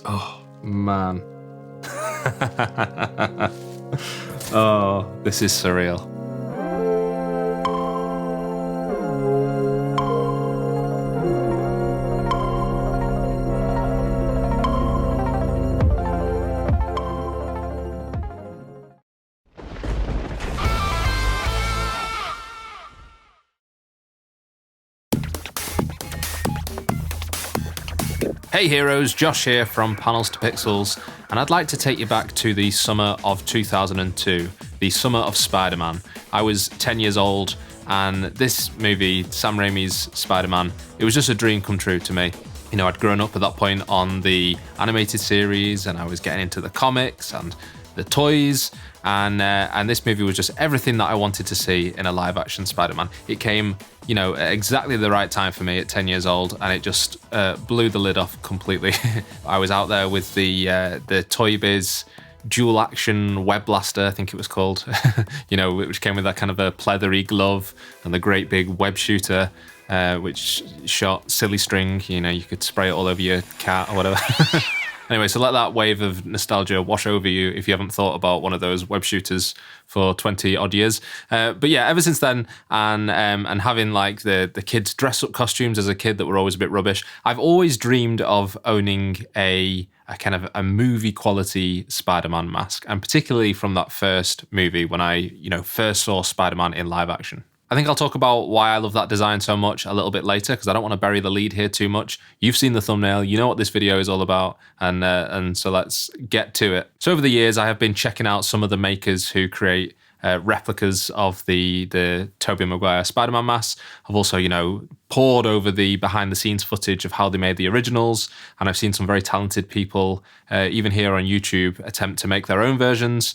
Oh, man. Oh, this is surreal. Hey heroes, Josh here from Panels to Pixels, and I'd like to take you back to the summer of 2002, the summer of Spider-Man. I was 10 years old, and this movie, Sam Raimi's Spider-Man, it was just a dream come true to me. You know, I'd grown up at that point on the animated series, and I was getting into the comics and the toys, and this movie was just everything that I wanted to see in a live-action Spider-Man. It came, you know, at exactly the right time for me at 10 years old, and it just blew the lid off completely. I was out there with the Toy Biz dual action web blaster, I think it was called, you know, which came with that kind of a pleathery glove and the great big web shooter, which shot silly string. You know, you could spray it all over your cat or whatever. Anyway, so let that wave of nostalgia wash over you if you haven't thought about one of those web shooters for 20 odd years. But yeah, ever since then, and having like the kids dress up costumes as a kid that were always a bit rubbish, I've always dreamed of owning a kind of a movie quality Spider-Man mask, and particularly from that first movie when I, you know, first saw Spider-Man in live action. I think I'll talk about why I love that design so much a little bit later, because I don't want to bury the lead here too much. You've seen the thumbnail, you know what this video is all about, and so let's get to it. So over the years, I have been checking out some of the makers who create replicas of the Tobey Maguire Spider-Man masks. I've also, you know, pored over the behind-the-scenes footage of how they made the originals, and I've seen some very talented people, even here on YouTube, attempt to make their own versions,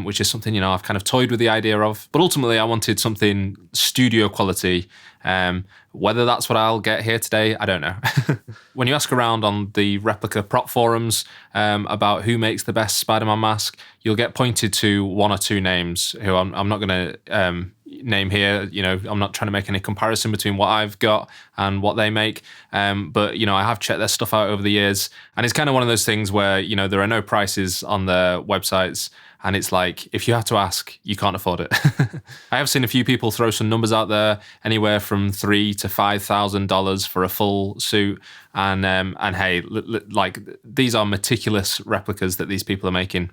which is something, you know, I've kind of toyed with the idea of. But ultimately, I wanted something studio quality. Whether that's what I'll get here today, I don't know. When you ask around on the replica prop forums about who makes the best Spider-Man mask, you'll get pointed to one or two names who I'm not going to name here. You know, I'm not trying to make any comparison between what I've got and what they make. But, you know, I have checked their stuff out over the years. And it's kind of one of those things where, you know, there are no prices on their websites. And it's like, if you have to ask, you can't afford it. I have seen a few people throw some numbers out there, anywhere from $3,000 to $5,000 for a full suit. And hey, like, these are meticulous replicas that these people are making.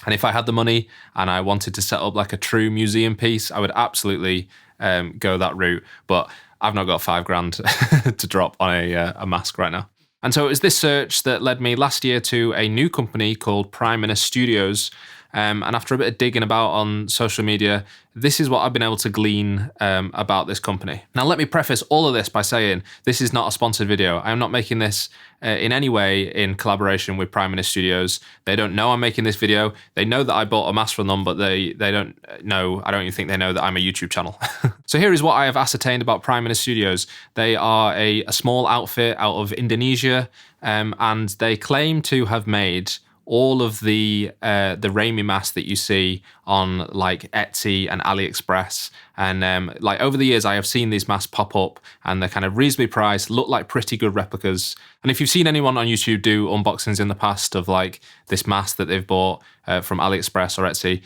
And if I had the money and I wanted to set up like a true museum piece, I would absolutely go that route. But I've not got $5,000 to drop on a mask right now. And so it was this search that led me last year to a new company called primenous-studio.id. And after a bit of digging about on social media, this is what I've been able to glean about this company. Now, let me preface all of this by saying this is not a sponsored video. I am not making this in any way in collaboration with primenous-studio.id. They don't know I'm making this video. They know that I bought a mask from them, but they don't know, I don't even think they know that I'm a YouTube channel. So here is what I have ascertained about primenous-studio.id. They are a small outfit out of Indonesia, and they claim to have made all of the Raimi masks that you see on like Etsy and AliExpress. And like over the years, I have seen these masks pop up, and they're kind of reasonably priced, look like pretty good replicas. And if you've seen anyone on YouTube do unboxings in the past of like this mask that they've bought from AliExpress or Etsy,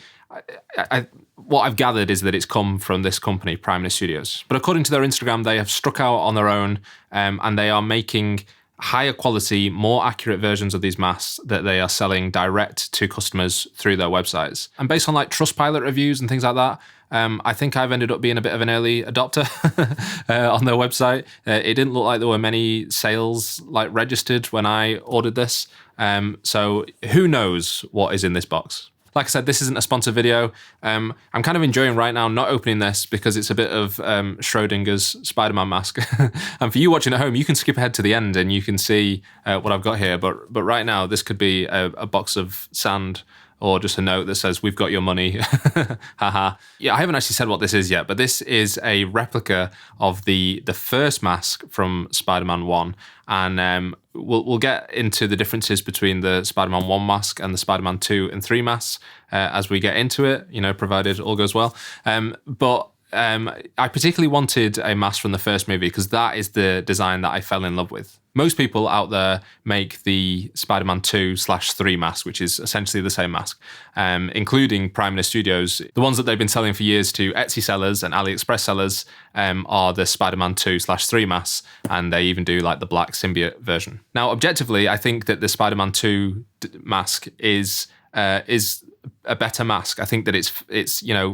what I've gathered is that it's come from this company, primenous-studio.id. But according to their Instagram, they have struck out on their own, and they are making higher quality, more accurate versions of these masks that they are selling direct to customers through their websites. And based on like Trustpilot reviews and things like that, I think I've ended up being a bit of an early adopter on their website. It didn't look like there were many sales like registered when I ordered this. So who knows what is in this box? Like I said, this isn't a sponsored video. I'm kind of enjoying right now not opening this because it's a bit of Schrodinger's Spider-Man mask. And for you watching at home, you can skip ahead to the end and you can see what I've got here. But right now, this could be a box of sand or just a note that says, "We've got your money." Haha. Yeah, I haven't actually said what this is yet, but this is a replica of the first mask from Spider-Man 1. And we'll get into the differences between the Spider-Man 1 mask and the Spider-Man 2 and 3 masks as we get into it, you know, provided all goes well. But I particularly wanted a mask from the first movie because that is the design that I fell in love with. Most people out there make the Spider-Man 2/3 mask, which is essentially the same mask, including Primenous Studios. The ones that they've been selling for years to Etsy sellers and AliExpress sellers are the Spider-Man 2/3 masks, and they even do like the black symbiote version. Now, objectively, I think that the Spider-Man 2 mask is a better mask. I think that it's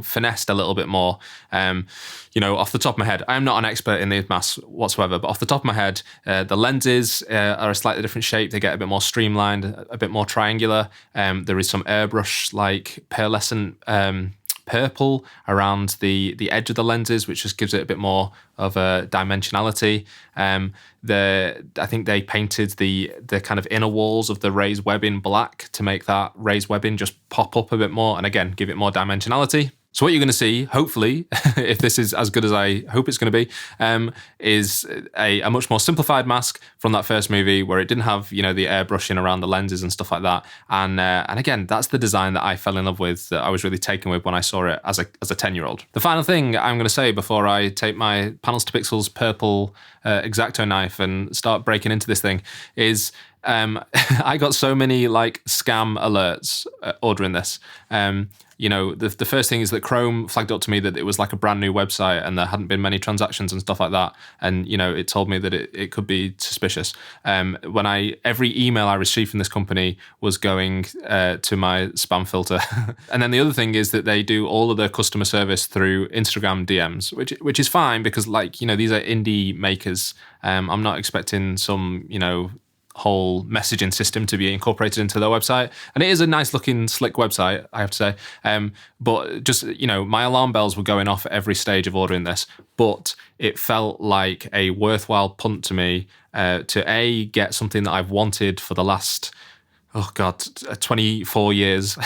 finessed a little bit more. Off the top of my head, I'm not an expert in these masks whatsoever, but off the top of my head, the lenses are a slightly different shape. They get a bit more streamlined, a bit more triangular. There is some airbrush like pearlescent purple around the edge of the lenses, which just gives it a bit more of a dimensionality. I think they painted the kind of inner walls of the raised webbing black to make that raised webbing just pop up a bit more, and again, give it more dimensionality. So what you're going to see, hopefully, if this is as good as I hope it's going to be, is a much more simplified mask from that first movie where it didn't have, the airbrushing around the lenses and stuff like that. And again, that's the design that I fell in love with, that I was really taken with when I saw it as a 10-year-old. The final thing I'm going to say before I take my Panels to Pixels purple X-Acto knife and start breaking into this thing is I got so many scam alerts ordering this. The first thing is that Chrome flagged up to me that it was like a brand new website and there hadn't been many transactions and stuff like that. And, it told me that it could be suspicious. Every email I received from this company was going to my spam filter. And then the other thing is that they do all of their customer service through Instagram DMs, which is fine because these are indie makers. I'm not expecting some, whole messaging system to be incorporated into their website, and it is a nice looking slick website, I have to say, but just my alarm bells were going off at every stage of ordering this, but it felt like a worthwhile punt to me to get something that I've wanted for the last 24 years.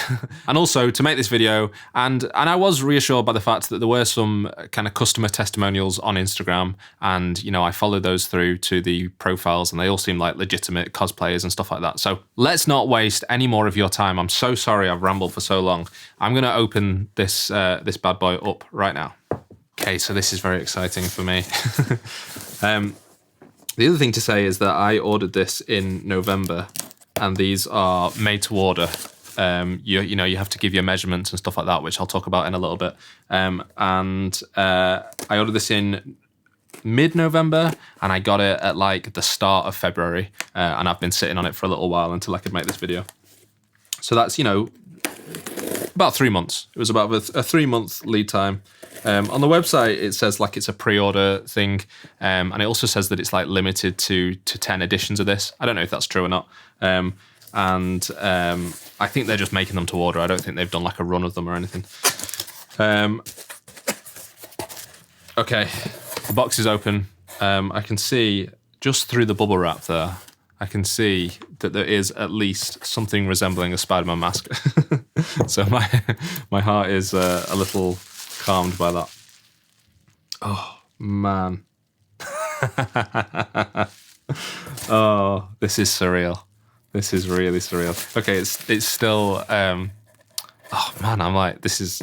And also to make this video, and I was reassured by the fact that there were some kind of customer testimonials on Instagram, and I followed those through to the profiles, and they all seem like legitimate cosplayers and stuff like that. So let's not waste any more of your time. I'm so sorry I've rambled for so long. I'm going to open this bad boy up right now. Okay, so this is very exciting for me. The other thing to say is that I ordered this in November, and these are made to order. You have to give your measurements and stuff like that, which I'll talk about in a little bit. I ordered this in mid-November, and I got it at the start of February, and I've been sitting on it for a little while until I could make this video. So that's about 3 months. It was about a 3-month lead time. On the website, it says it's a pre-order thing, and it also says that it's limited to 10 editions of this. I don't know if that's true or not. I think they're just making them to order. I don't think they've done a run of them or anything. Okay, the box is open. I can see just through the bubble wrap there, I can see that there is at least something resembling a Spider-Man mask. So my heart is a little calmed by that. Oh, man. Oh, this is surreal. This is really surreal. Okay, it's still... oh, man, this is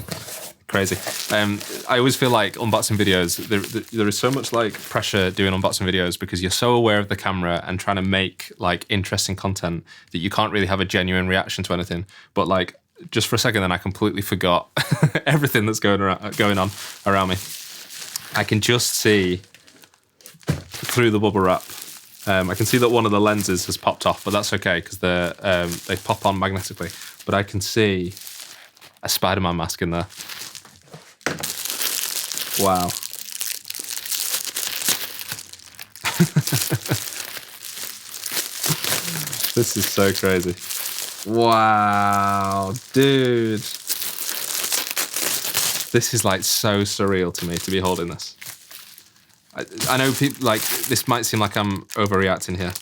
crazy. I always feel like unboxing videos, there is so much pressure doing unboxing videos because you're so aware of the camera and trying to make interesting content that you can't really have a genuine reaction to anything. But just for a second, then I completely forgot everything that's going on around me. I can just see through the bubble wrap. I can see that one of the lenses has popped off, but that's okay because they pop on magnetically. But I can see a Spider-Man mask in there. Wow. This is so crazy. Wow, dude. This is so surreal to me to be holding this. I know people this might seem like I'm overreacting here.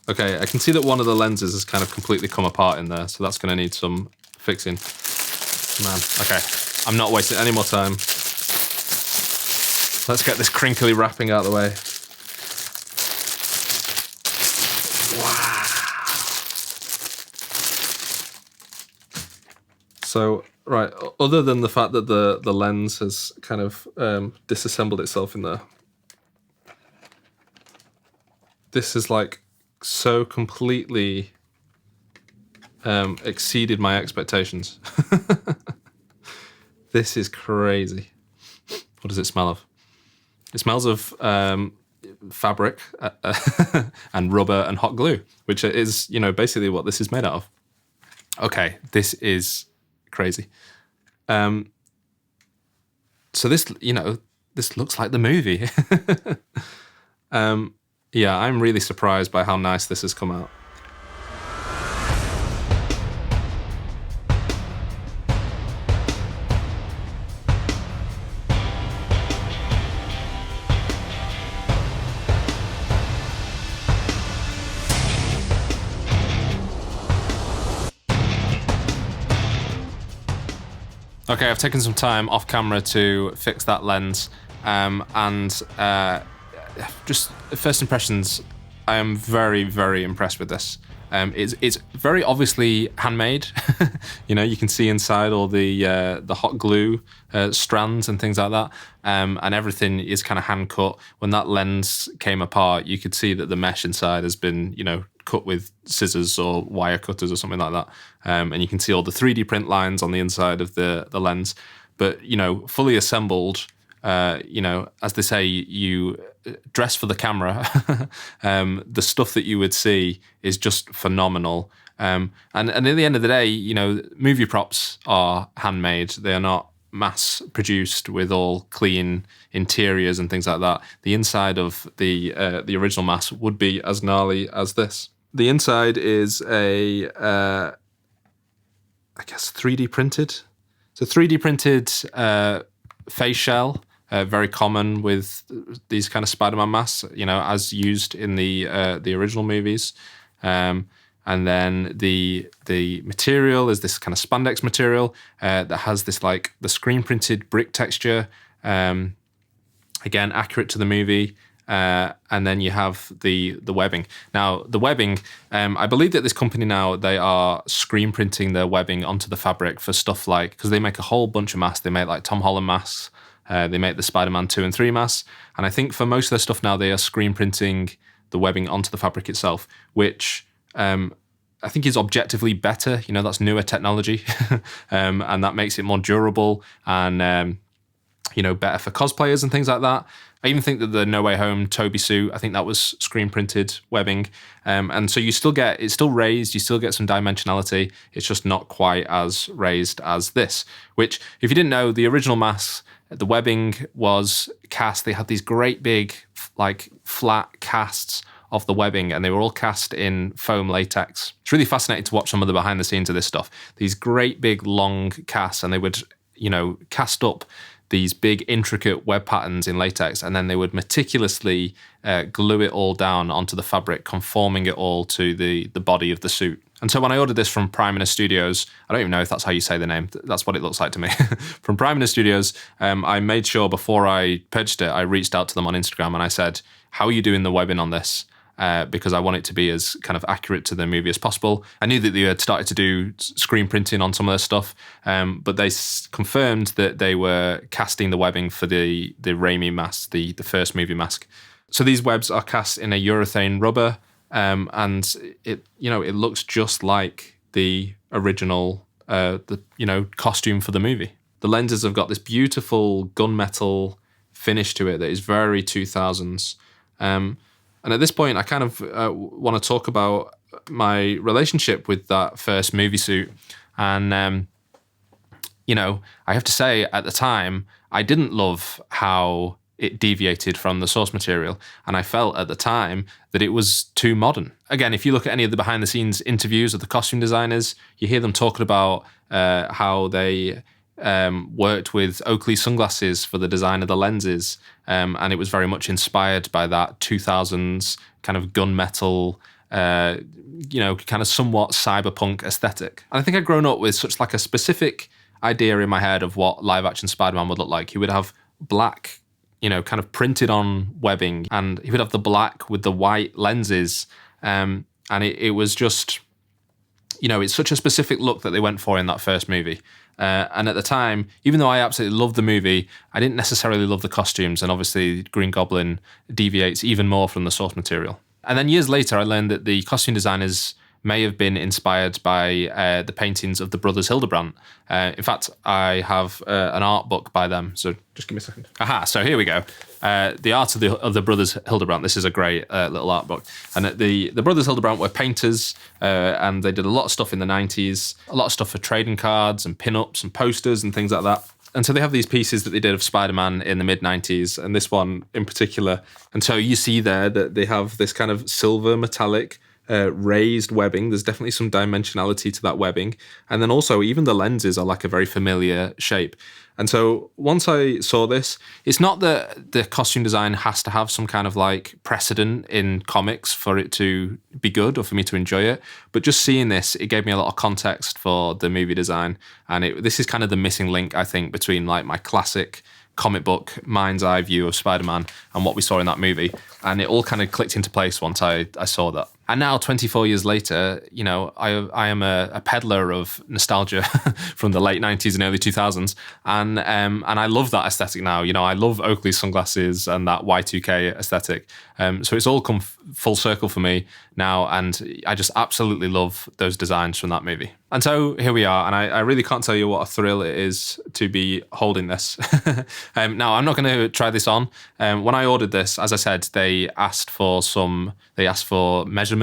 Okay, I can see that one of the lenses has kind of completely come apart in there, so that's going to need some fixing. Man, okay, I'm not wasting any more time. Let's get this crinkly wrapping out of the way. Wow. So, right, other than the fact that the lens has kind of disassembled itself in there, This is like so completely exceeded my expectations. This is crazy. What does it smell of? It smells of fabric and rubber and hot glue, which is, basically what this is made out of. Okay, this is crazy. So this, this looks like the movie. Yeah, I'm really surprised by how nice this has come out. Okay, I've taken some time off camera to fix that lens, just first impressions, I am very, very impressed with this. It's very obviously handmade. You can see inside all the hot glue strands and things like that, and everything is kind of hand cut. When that lens came apart, you could see that the mesh inside has been, cut with scissors or wire cutters or something like that, and you can see all the 3D print lines on the inside of the lens. But fully assembled, as they say, you dress for the camera. The stuff that you would see is just phenomenal. And at the end of the day, movie props are handmade. They are not mass produced with all clean interiors and things like that. The inside of the original mask would be as gnarly as this. The inside is I guess 3D printed. It's a 3D printed face shell. Very common with these kind of Spider-Man masks, as used in the original movies. And then the material is this kind of spandex material that has this like the screen printed brick texture, again accurate to the movie. And then you have the webbing. Now the webbing, I believe that this company now, they are screen printing their webbing onto the fabric for stuff like, because they make a whole bunch of masks. They make like Tom Holland masks. They make the Spider-Man 2 and 3 masks. And I think for most of their stuff now, they are screen printing the webbing onto the fabric itself, which I think is objectively better. That's newer technology. And that makes it more durable and, better for cosplayers and things like that. I even think that the No Way Home Tobey suit, I think that was screen printed webbing. And so it's still raised, you still get some dimensionality. It's just not quite as raised as this, which if you didn't know, the original masks, the webbing was cast. They had these great big, like flat casts of the webbing, and they were all cast in foam latex. It's really fascinating to watch some of the behind the scenes of this stuff. These great big long casts, and they would, cast up these big intricate web patterns in latex, and then they would meticulously glue it all down onto the fabric, conforming it all to the body of the suit. And so when I ordered this from Primenous Studios, I don't even know if that's how you say the name, that's what it looks like to me. From Primenous Studios, I made sure before I purchased it, I reached out to them on Instagram and I said, how are you doing the webbing on this? Because I want it to be as kind of accurate to the movie as possible. I knew that they had started to do screen printing on some of their stuff, but they confirmed that they were casting the webbing for the Raimi mask, the first movie mask. So these webs are cast in a urethane rubber, and it looks just like the original costume for the movie. The lenses have got this beautiful gunmetal finish to it that is very 2000s. And at this point, I kind of want to talk about my relationship with that first movie suit. And, I have to say at the time, I didn't love how it deviated from the source material. And I felt at the time that it was too modern. Again, if you look at any of the behind the scenes interviews of the costume designers, you hear them talking about how they worked with Oakley sunglasses for the design of the lenses, and it was very much inspired by that 2000s kind of gunmetal, kind of somewhat cyberpunk aesthetic. And I think I'd grown up with such like a specific idea in my head of what live action Spider-Man would look like. He would have black, kind of printed on webbing, and he would have the black with the white lenses, and it was just, it's such a specific look that they went for in that first movie. And at the time, even though I absolutely loved the movie, I didn't necessarily love the costumes. And obviously Green Goblin deviates even more from the source material. And then years later, I learned that the costume designers may have been inspired by the paintings of the brothers Hildebrandt. In fact, I have an art book by them. So just give me a second. Aha, so here we go. The art of the brothers Hildebrandt. This is a great little art book. And the brothers Hildebrandt were painters, and they did a lot of stuff in the 90s, a lot of stuff for trading cards and pin-ups and posters and things like that. And so they have these pieces that they did of Spider-Man in the mid-90s, and this one in particular. And so you see there that they have this kind of silver metallic raised webbing. There's definitely some dimensionality to that webbing. And then also even the lenses are like a very familiar shape. And so once I saw this, it's not that the costume design has to have some kind of like precedent in comics for it to be good or for me to enjoy it. But just seeing this, it gave me a lot of context for the movie design. And this is kind of the missing link, I think, between like my classic comic book mind's eye view of Spider-Man and what we saw in that movie. And it all kind of clicked into place once I saw that. And now, 24 years later, you know, I am a peddler of nostalgia from the late 90s and early 2000s. And I love that aesthetic now. You know, I love Oakley's sunglasses and that Y2K aesthetic. So it's all come full circle for me now. And I just absolutely love those designs from that movie. And so here we are. And I really can't tell you what a thrill it is to be holding this. Now, I'm not going to try this on. When I ordered this, as I said, they asked for measurements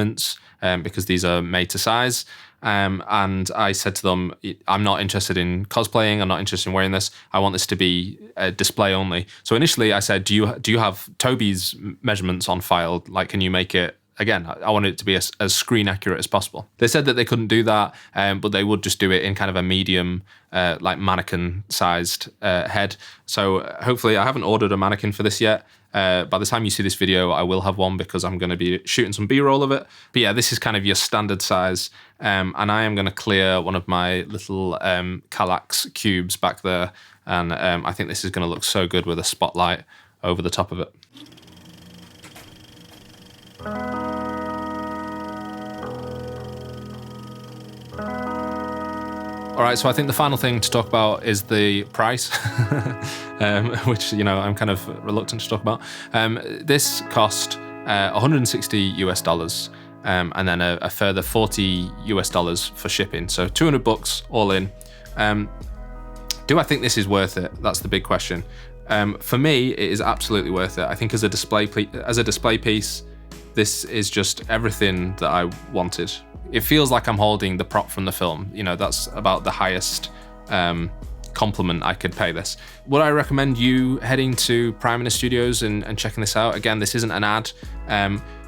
because these are made to size. And I said to them, I'm not interested in cosplaying. I'm not interested in wearing this. I want this to be a display only. So initially I said, do you have Tobey's measurements on file? Like, can you make it? Again, I wanted it to be as screen accurate as possible. They said that they couldn't do that, but they would just do it in kind of a medium, like mannequin-sized head. So hopefully, I haven't ordered a mannequin for this yet. By the time you see this video, I will have one because I'm going to be shooting some B-roll of it. But yeah, this is kind of your standard size. And I am going to clear one of my little Kallax cubes back there. And I think this is going to look so good with a spotlight over the top of it. All right, so I think the final thing to talk about is the price, which, you know, I'm kind of reluctant to talk about. This cost $160 US, and then a further $40 US for shipping. So $200 all in. Do I think this is worth it? That's the big question. For me, it is absolutely worth it. I think as a display piece, this is just everything that I wanted. It feels like I'm holding the prop from the film. You know, that's about the highest compliment I could pay this. Would I recommend you heading to Primenous Studios and checking this out? Again, this isn't an ad.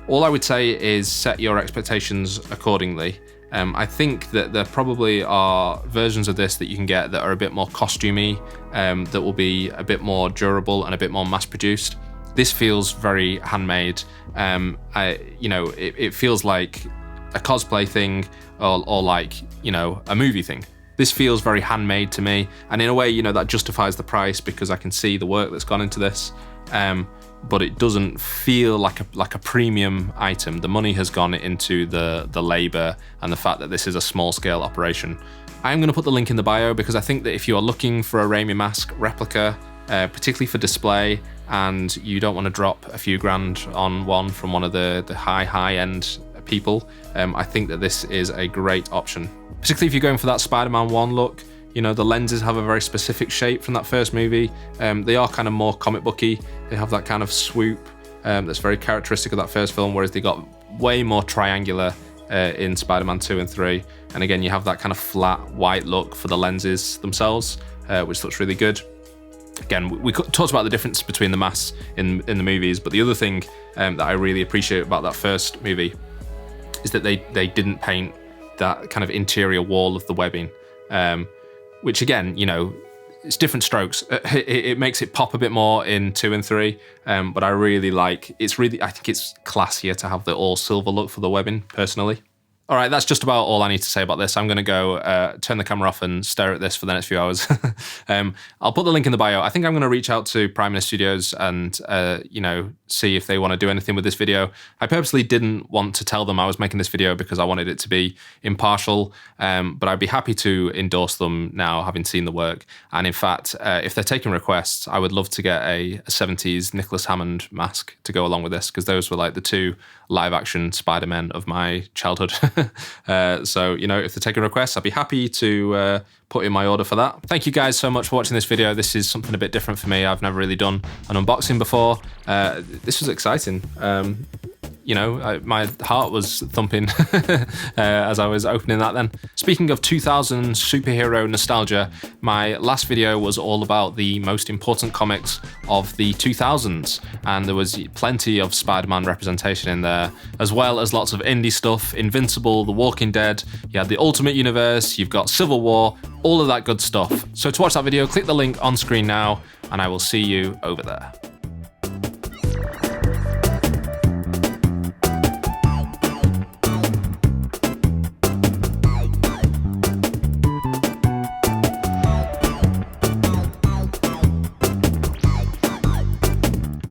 All I would say is set your expectations accordingly. I think that there probably are versions of this that you can get that are a bit more costumey, that will be a bit more durable and a bit more mass-produced. This feels very handmade. It feels like a cosplay thing or like, you know, a movie thing. This feels very handmade to me. And in a way, you know, that justifies the price because I can see the work that's gone into this. But it doesn't feel like a premium item. The money has gone into the labor and the fact that this is a small scale operation. I'm going to put the link in the bio because I think that if you are looking for a Raimi mask replica, particularly for display, and you don't want to drop a few grand on one from one of the high-end people, I think that this is a great option. Particularly if you're going for that Spider-Man 1 look. You know, the lenses have a very specific shape from that first movie. They are kind of more comic booky. They have that kind of swoop that's very characteristic of that first film, whereas they got way more triangular in Spider-Man 2 and 3. And again, you have that kind of flat white look for the lenses themselves, which looks really good. Again, we talked about the difference between the masks in the movies, but the other thing that I really appreciate about that first movie is that they didn't paint that kind of interior wall of the webbing, which again, you know, it's different strokes. It makes it pop a bit more in 2 and 3, but I really like, I think it's classier to have the all silver look for the webbing, personally. All right, that's just about all I need to say about this. I'm going to go turn the camera off and stare at this for the next few hours. I'll put the link in the bio. I think I'm going to reach out to Primenous Studios and, see if they want to do anything with this video. I purposely didn't want to tell them I was making this video because I wanted it to be impartial, but I'd be happy to endorse them now, having seen the work. And in fact, if they're taking requests, I would love to get a 70s Nicholas Hammond mask to go along with this, because those were like the two live-action Spider-Men of my childhood. So, if they're taking requests, I'd be happy to put in my order for that. Thank you guys so much for watching this video. This is something a bit different for me. I've never really done an unboxing before. This was exciting. My heart was thumping as I was opening that then. Speaking of 2000 superhero nostalgia, my last video was all about the most important comics of the 2000s, and there was plenty of Spider-Man representation in there, as well as lots of indie stuff, Invincible, The Walking Dead, you had the Ultimate Universe, you've got Civil War, all of that good stuff. So to watch that video, click the link on screen now, and I will see you over there.